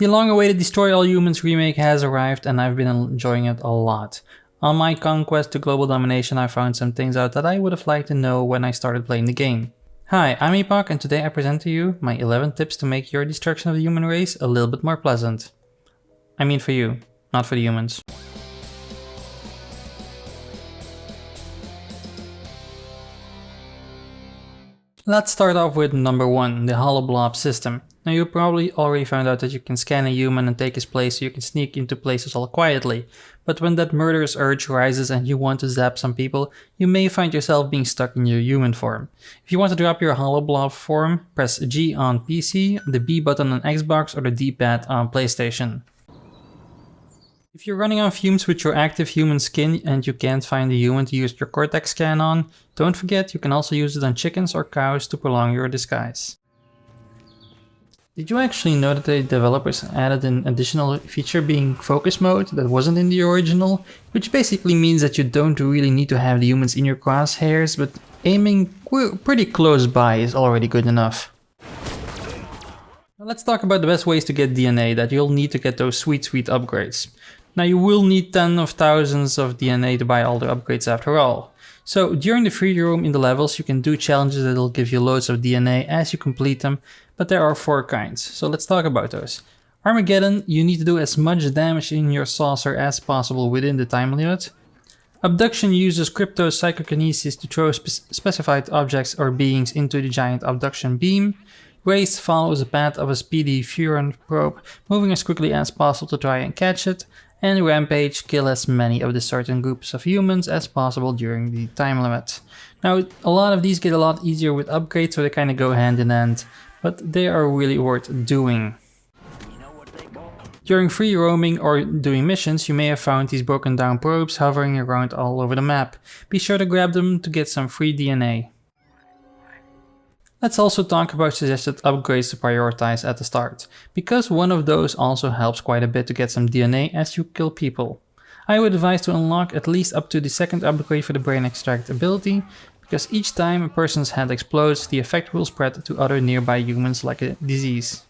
The long-awaited Destroy All Humans remake has arrived and I've been enjoying it a lot. On my conquest to global domination, I found some things out that I would have liked to know when I started playing the game. Hi, I'm Epokk and today I present to you my 11 tips to make your destruction of the human race a little bit more pleasant. I mean for you, not for the humans. Let's start off with number 1, the Holoblob system. Now you probably already found out that you can scan a human and take his place so you can sneak into places all quietly. But when that murderous urge rises and you want to zap some people, you may find yourself being stuck in your human form. If you want to drop your Holoblob form, press G on PC, the B button on Xbox or the D-pad on PlayStation. If you're running on fumes with your active human skin and you can't find a human to use your Cortex scan on, don't forget you can also use it on chickens or cows to prolong your disguise. Did you actually know that the developers added an additional feature being focus mode that wasn't in the original? Which basically means that you don't really need to have the humans in your crosshairs, but aiming pretty close by is already good enough. Now let's talk about the best ways to get DNA that you'll need to get those sweet upgrades. Now you will need tens of thousands of DNA to buy all the upgrades after all. So during the free roam in the levels you can do challenges that'll give you loads of DNA as you complete them, but there are 4 kinds, so let's talk about those. Armageddon, you need to do as much damage in your saucer as possible within the time limit. Abduction uses crypto psychokinesis to throw specified objects or beings into the giant abduction beam. Race follows the path of a speedy Furon probe, moving as quickly as possible to try and catch it. And Rampage, kill as many of the certain groups of humans as possible during the time limit. Now, a lot of these get a lot easier with upgrades, so they kind of go hand in hand, but they are really worth doing. During free roaming or doing missions, you may have found these broken down probes hovering around all over the map. Be sure to grab them to get some free DNA. Let's also talk about suggested upgrades to prioritize at the start, because one of those also helps quite a bit to get some DNA as you kill people. I would advise to unlock at least up to the 2nd upgrade for the brain extract ability, because each time a person's head explodes, the effect will spread to other nearby humans like a disease.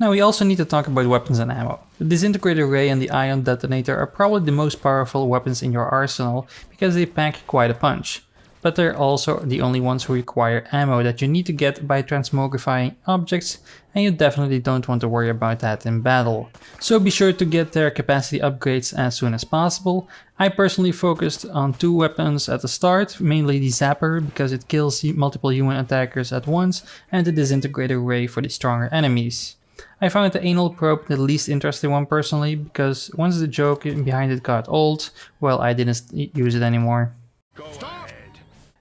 Now we also need to talk about weapons and ammo. The disintegrator ray and the ion detonator are probably the most powerful weapons in your arsenal because they pack quite a punch. But they're also the only ones who require ammo that you need to get by transmogrifying objects, and you definitely don't want to worry about that in battle. So be sure to get their capacity upgrades as soon as possible. I personally focused on 2 weapons at the start, mainly the Zapper because it kills multiple human attackers at once, and the disintegrator ray for the stronger enemies. I found the anal probe the least interesting one personally, because once the joke behind it got old, well, I didn't use it anymore.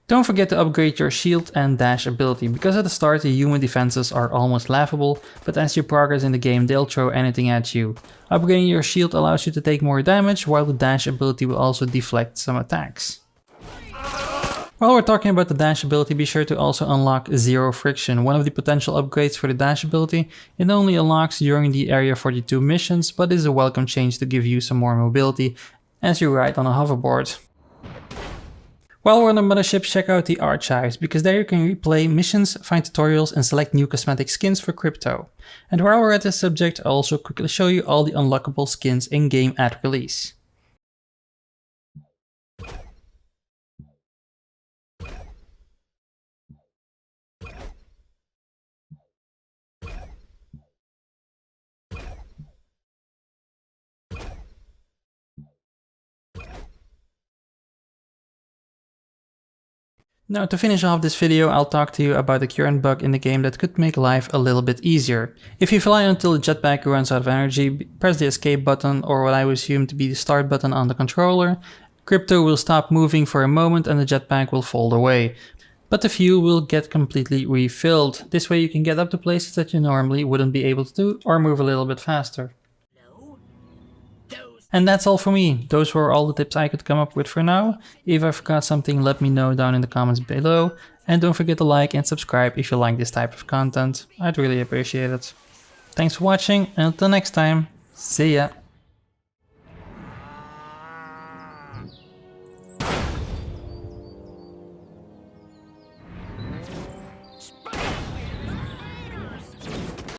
Don't forget to upgrade your shield and dash ability, because at the start the human defenses are almost laughable, but as you progress in the game they'll throw anything at you. Upgrading your shield allows you to take more damage, while the dash ability will also deflect some attacks. While we're talking about the dash ability, be sure to also unlock Zerofriction, one of the potential upgrades for the dash ability. It only unlocks during the Area 42 missions, but is a welcome change to give you some more mobility as you ride on a hoverboard. While we're on the mothership, check out the archives, because there you can replay missions, find tutorials and select new cosmetic skins for crypto. And while we're at this subject, I'll also quickly show you all the unlockable skins in-game at release. Now to finish off this video, I'll talk to you about the current bug in the game that could make life a little bit easier. If you fly until the jetpack runs out of energy, press the escape button or what I would assume to be the start button on the controller. Crypto will stop moving for a moment and the jetpack will fold away. But the fuel will get completely refilled. This way you can get up to places that you normally wouldn't be able to do or move a little bit faster. And that's all for me. Those were all the tips I could come up with for now. If I forgot something, let me know down in the comments below. And don't forget to like and subscribe if you like this type of content. I'd really appreciate it. Thanks for watching and until next time, see ya!